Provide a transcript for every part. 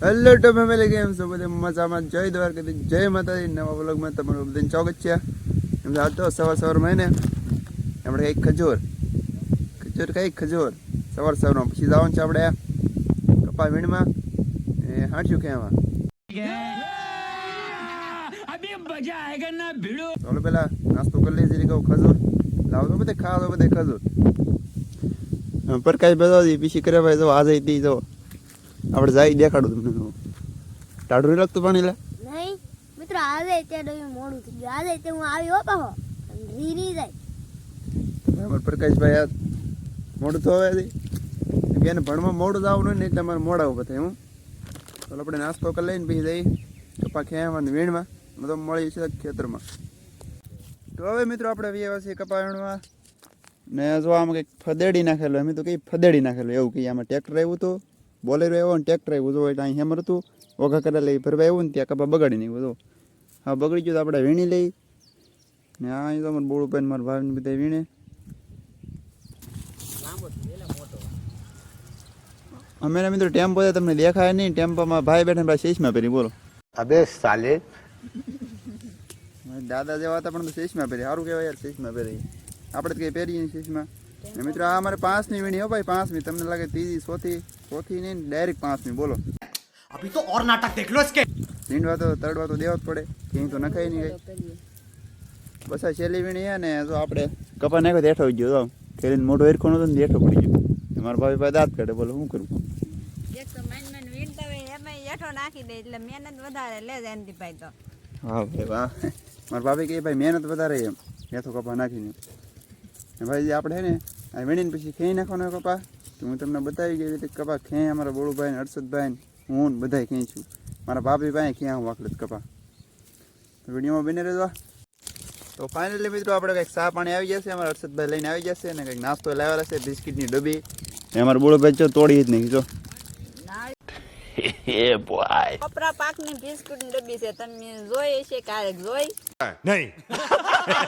Hello two family કેમ છો બધે મજામાં? જય દ્વારકાધીશ, જય માતાજી. નવા વ્લોગમાં તમારું બધાને સ્વાગત છે. એમ તો તો સવારમાં ને આપણે કંઈક ખજૂર સવારમાં પછી જવાનું છે આપણે કપા વીણમાં એ હાંચ્યું ખેવા. ચાલો પેલા નાસ્તો કરી લઈએ જરી કહું ખજૂર લાવો તો બધે ખાવા તો બધે ખજૂર પ્રકાશ બધા પીછી કરે ભાઈ. જો આજે તી જો આપણે જાય દેખાડું તમને. ટાઢું નહીં લાગતું પાણી લે નહીં મિત્રો, આજે ત્યાં મોડું થઈ ગયું. આજે તે હું આવ્યો પાહો રીરી જાય. અમારે પ્રકાશભાઈ આ મોડું તો હવે એને ભણવા મોડું જવાનું ને એટલે અમારે મોડા ઉભા થાય. હું તો આપણે નાસ્તો કરી લઈને પછી જઈ કપા ખેવામાં વીણમાં તો મળી છે ખેતરમાં. તો હવે મિત્રો આપણે વ્યવસ્થિત છીએ કપા વીણવા ને જો આમાં કંઈક ફદેડી નાખેલું. અમે તો કંઈ ફદેડી નાખેલું એવું કંઈ આમાં ટ્રેક્ટર આવ્યું હતું, બોલેરો આવ્યો ને ટ્રેક્ટર આવ્યું જો એટલે અહીં હેમર હતું ઓઘા કરેલા એ ભરવા આવ્યું ને ત્યાં કપા બગાડી નાખ્યું તો હા બગડી ગયું તો આપણે વીણી લઈ ને આ અહીં તો અમારે બોળું પાઈને મારા ભાઈને બધા વીણે. અમે મિત્રો ટેમ્પો તમને દેખાય નહીં, ટેમ્પોમાં ભાઈ બેઠા ભાઈ શેષમાં પહેરી. બોલો અબે સાલે દાદા જેવા હતા પણ તો શેષમાં પહેરી. સારું કહેવાય યાર શેષમાં પહેરી. આપણે તો કંઈ પહેરીએ નહીં શેષમાં. મિત્રો આ અમારે 5ની વીણી હો ભાઈ, 5મી. તમને લાગે ત્રીજી ચોથી નહીં ડાયરેક્ટ 5મી. બોલો अभी तो और नाटक देख लो इसके વીણવા તો તળવા તો દેવા જ પડે, ક્યાંય તો નખાય નહીં કઈ. બસ આ છેલ્લી વીણી ને જો આપણે કપા નાખ્યો તો હેઠો આવી ગયો. ખેરીને મોટો હેરખો નતો ને હેઠો પડી ગયો. મારા ભાઈ પાસે દાંત કાઢે. બોલો શું કરું? હા ભાઈ વાહ. મારા ભાભી કહે ભાઈ મહેનત વધારે એમ હેઠો કપા નાખીને. ભાઈ આપણે હે ને આ વીણીને પછી ખેઈ નાખવાનો કપા તો હું તમને બતાવી ગઈ રીતે કપા ખેઈ અમારા બોળુભાઈ ને હર્ષદભાઈ હું બધા ખેઈ છું. મારા ભાભી પાસે ક્યાં વાકડે કપા. વિડીયોમાં બને રહેજો. તો ફાઇનલી મિત્રો આપણે કંઈક ચા પાણી આવી જશે. અમારા હર્ષદભાઈ લઈને આવી જશે અને કંઈક નાસ્તો લાવેલા છે, બિસ્કિટની ડબ્બી. અમારા બોળુભાઈ જો તોડી જ નહીં જો કપરા પાકની બિસ્કુટની ડબ્બી છે. તમે જોઈ છે ક્યારેક જોઈ नहीं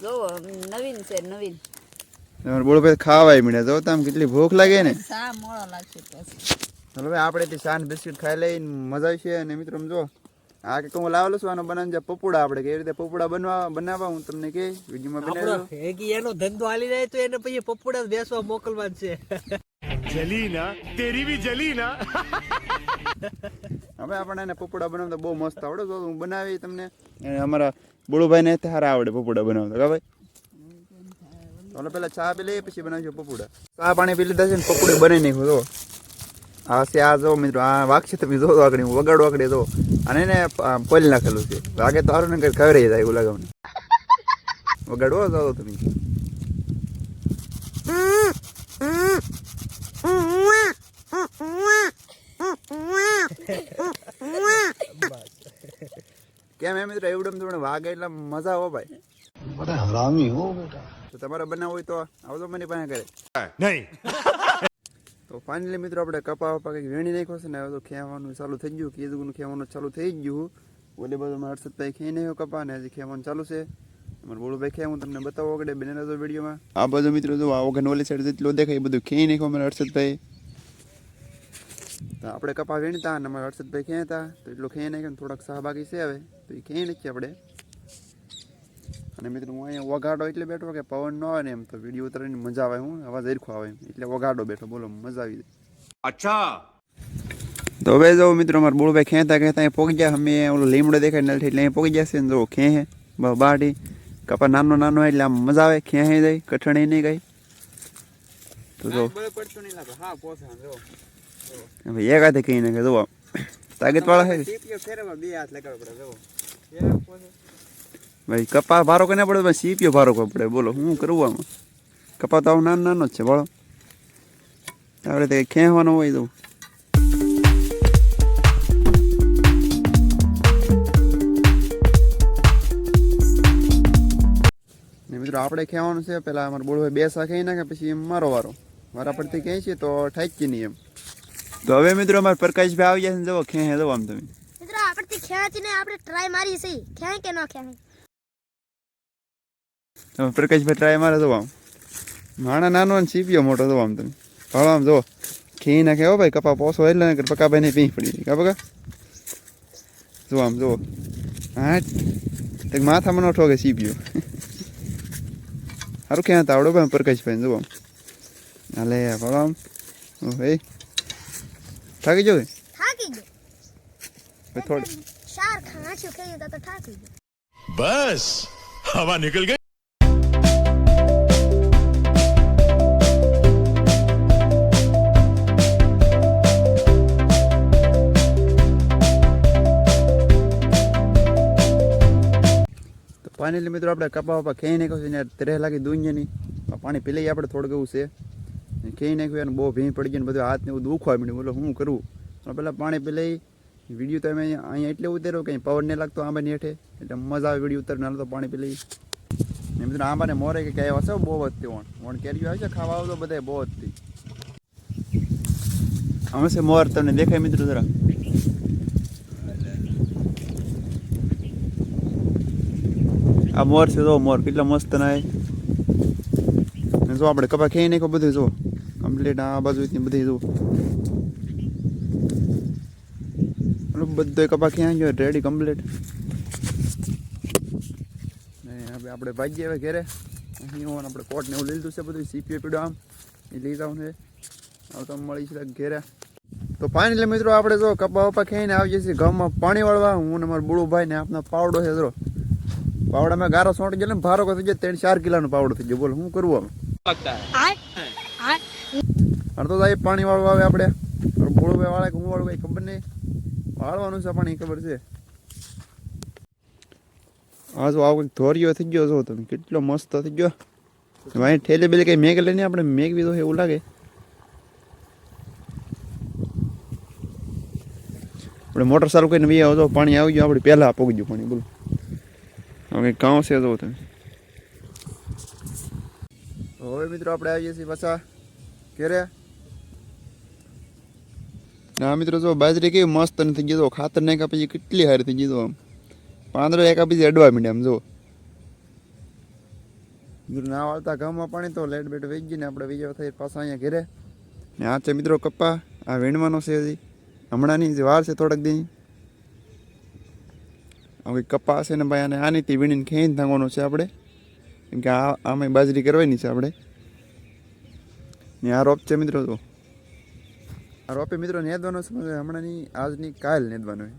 જોવો નવીન છે નવીન. અમારા બોળુભાઈ ખાવાય મળે જો તમે કેટલી ભૂખ લાગે ને. સા મોળો લાગશે પછી. ચાલો ભાઈ આપણે શાન બિસ્કિટ ખાઈ લઈને મજા આવશે. અને મિત્રો જો આ કે હું લાવેલો છું આનો બનાવીને પપોડા. આપણે કેવી રીતે પપોડા બનાવવા હું તમને કે વિડીયોમાં બનાવી એનો ધંધો હાલી જાય તો એને પછી પપોડા બેસવા મોકલવા છે. जली ना तेरी भी जली ना હવે આપણને એને પપોડા બનાવતા બહુ મસ્ત આવડે. તો હું બનાવી તમને. અમારા બોળુભાઈ ને સારા આવડે પપોડા બનાવતા કા ભાઈ. ચાલો પેલા ચા પી લઈએ પછી બનાવજો પપોડા. ચા પાણી પી લીધા છે ને પપોડી બનાવી નાખ્યું. જો આ છે આ જો મિત્રો આ વાગશે તમે જો આગળ વગાડો આગળ જો અને એને પોલ નાખેલું છે. વાગે તો સારું ને કંઈ ખબર જાય એવું લાગે મને. વગાડવો જાઓ તમે. કેમ એમ મિત્રો એવડમ થોડું વાગે એટલે મજા હો ભાઈ. बड़ा हरामी हो बेटा તો તમારે બનાવવું હોય તો આવજો મારી પાસે કરે. नहीं તો ફાઇનલી મિત્રો આપણે કપા વપા કંઈક વીણી નાખ્યો છે ને હવે તો ખેવાનું ચાલુ થઈ ગયું. કીધું ખેવાનું ચાલુ થઈ ગયું. ઓલી બાજુ મારા હર્ષદભાઈ ખેઈ નાખ્યો કપા ને હજી ખેવાનું ચાલુ છે. અમારે બોળુભાઈ ખેં હું તમને બતાવો આગળ બને રહેજો વિડીયોમાં. આ બાજુ મિત્રો જો આ ઓગન ઓલી સાઈડ જેટલો દેખાય એ બધું ખેઈ નાખ્યો અમારા હર્ષદભાઈ. તો આપણે કપા વીણતા અને અમારા હર્ષદભાઈ ખેંતા તો એટલું ખેઈ નાખ્યો. થોડાક સહભાગી છે હવે તો એ ખેઈ નાખીએ આપણે. અને મિત્રો હું અહીંયા વગાડો એટલે બેઠો કે પવન ન આવે ને એમ તો વિડીયો ઉતારવાની મજા આવે. હું અવાજ ઝરખો આવે એમ એટલે વગાડો બેઠો. બોલો મજા આવી જાય. अच्छा તો હવે જો મિત્રો અમારે બોળભાઈ ખેંતા અહીં પોગી ગયા. અમે ઓલો લીમડો દેખાય નથી એટલે અહીં પોગી જશે ને જો ખેં બાટી કપા નાનો નાનો એટલે આમ મજા આવે. ખેં જાય કઠણી નહીં ગઈ તો જો ભાઈ એક હાથે કહીને કે જોવા તાકાત વાળા છે ભાઈ. કપા ભારો કરીને પડે ભાઈ સીપીઓ ભારો પડે. બોલો શું કરવું આમાં? કપા તો આવું નાનો નાનો જ છે ભાળો. આપણે તો ખેંચવાનો હોય તો મિત્રો આપણે ખેવાનું છે. પેલા અમારે બોળભાઈ બે સા ખાઈ નાખે પછી એમ મારો મારા પરથી કહે છે તો થાય જ નહીં એમ. તો હવે મિત્રો અમારે પ્રકાશભાઈ આવી જાય ને જવો ખેં જવો આમ તમે મિત્રો આપણે ખેંચીને આપણે ટ્રાય મારી છે ખેંચ કે ન ખેંચ. તમે પ્રકાશભાઈ ટ્રાય મારે જવો આમ માણા નાનો ને સીપીઓ મોટો જવો આમ તમે ભાળો આમ જો ખેઈ નાખે હો ભાઈ. કપા પોસો એટલે પકાભાઈ ને પી પડી કા બકા જો આમ જો હા એક માથામાં ન ઠોકે સીપ્યો સારું ક્યાં હતા આવડો ભાઈ પ્રકાશભાઈ જો આમ હાલે ભાવ આમ ભાઈ થાકી જો થાકી ગયો થોડું શાર ખાંચ્યું ખાઈ તો થાકી ગયો. बस हवा निकल गई. ફાઇનલી મિત્રો આપણે કપા વપા ખેઈ નાખ્યો છે ને ત્રેહ લાગી દુનિયાની પાણી પી લઈએ આપણે થોડુંક એવું છે ખેઈ નાખ્યું અને બહુ ભીં પડી ગઈ ને બધું હાથ ને એવું દુખવા મળ્યું બોલો શું કરવું પહેલાં પાણી પી લઈ વિડીયો તો અમે અહીંયા એટલે ઉતાર્યો કંઈ પવન નહીં લાગતો આંબાની હેઠે એટલે મજા આવે વિડીયો ઉતારીને હાલ તો પાણી પી લઈ ને મિત્રો આંબાને મોરે કે આવ્યા છે બહુ વધતી વણ કેરીઓ આવે છે ખાવા આવો તો બધા બહુ વધતી અમે છે મોર તમને દેખાય મિત્રો જરા આ મોર છે જો મોર કેટલા મસ્ત ના જો આપણે કપા ખેઈ નાખો બધું જો કમ્પ્લીટ આ બાજુ બધી જો બધો કપા ખેંચી ગયો રેડી કમ્પ્લીટ ને હવે આપણે ભાગીએ હવે ઘેરે અહીં આપણે કોટ ને એવું લીધું છે બધું સીપીએ પીડ્યો આમ એ લઈ જવાનું છે હવે તો મળી છે ઘેરે તો ફાઇનલી મિત્રો આપણે જો કપા વપા ખેઈને આવીએ છીએ ગામમાં પાણી વાળવા હું ને મારો બુડો ભાઈ ને આપણા પાવડો છે જો પાવડામાં ગારો સોંટી ગયો ને ભારો થઈ ગયો 3-4 કિલોનો પાવડો થઈ ગયો બોલો શું કરવું આમ તો જાય પાણી વાળવા આવે આપણે બુડો ભાઈ વાળા કે હું વાળું ભાઈ ખબર નહીં વાળવાનું છે પાણી ખબર છે હા જો આવું કંઈક ધોરિયો થઈ ગયો છો તમે કેટલો મસ્ત થઈ ગયો ભાઈ ઠેલે બેલે કંઈ મેઘ લઈને આપણે મેઘ બી તો એવું લાગે આપણે મોટર ચાલુ કરીને વી આવો પાણી આવી ગયું આપણે પહેલાં પોગી ગયું પાણી બોલો હવે કાં છે જો તમે હવે મિત્રો આપણે આવીએ છીએ પાછા ઘરે ના મિત્રો જો બાજરી કેવી મસ્ત નથી ગઈ ખાતર નાખ્યા પછી કેટલી હારી થઈ ગઈ આમ પાંદડો એકા પછી અડવા માંડ્યા આમ જો ના વાળતા ગામમાં પાણી તો લેટ બેટ વહી ગઈ ને આપણે બીજા થઈ પાછા અહીંયા ઘરે ને આ છે મિત્રો કપ્પા આ વીણવાનો છે હજી હમણાંની જે વાર છે થોડાક દી હવે કપ્પા હશે ને ભાઈ આને આનીથી વીણીને ખેંચી થાંગવાનો છે આપણે કેમ કે આમાં બાજરી કરવાની છે આપણે ને આ રોપ છે મિત્રો તો આ રોપે મિત્રો નેદવાનો છે હમણાંની આજની કાલ નેદવાનો છે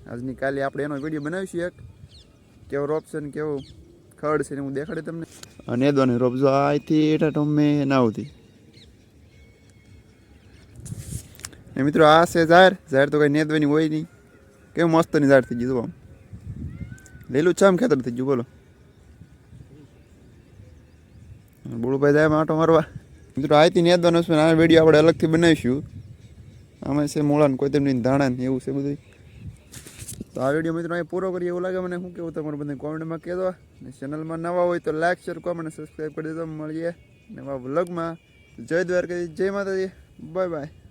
આજની કાલે આપણે એનો વિડીયો બનાવીશું એક કેવો રોપ છે ને કેવો ખડ છે ને હું દેખાડે તમને આ નેદવાનો રોપ જો આથી એટા ટોમે ના આવતી ને મિત્રો આ છે ઝાર તો કંઈ નેદવાની હોય નહીં કેવું મસ્તની ઝાડ થઈ ગયું આમ લીલું છામ ખેતર થઈ ગયું બોલો બોલુભાઈ જાય આટો મારવા મિત્રો આથી નેદવાનો છે આ વિડીયો આપણે અલગથી બનાવીશું આમાં છે મૂળાને કોઈ તેમની ધાણા ને એવું છે બધું તો આ વિડીયો મિત્રો અહીં પૂરો કરીએ એવું લાગે મને શું કેવું તમારું બધા કોમેન્ટમાં કહેજો ને ચેનલમાં નવા હોય તો લાઈક શેર કોમેન્ટ સબસ્ક્રાઈબ કરી દેજો મળીએ નવા વ્લોગમાં જય દ્વારકાધીશ જય માતાજી બાય બાય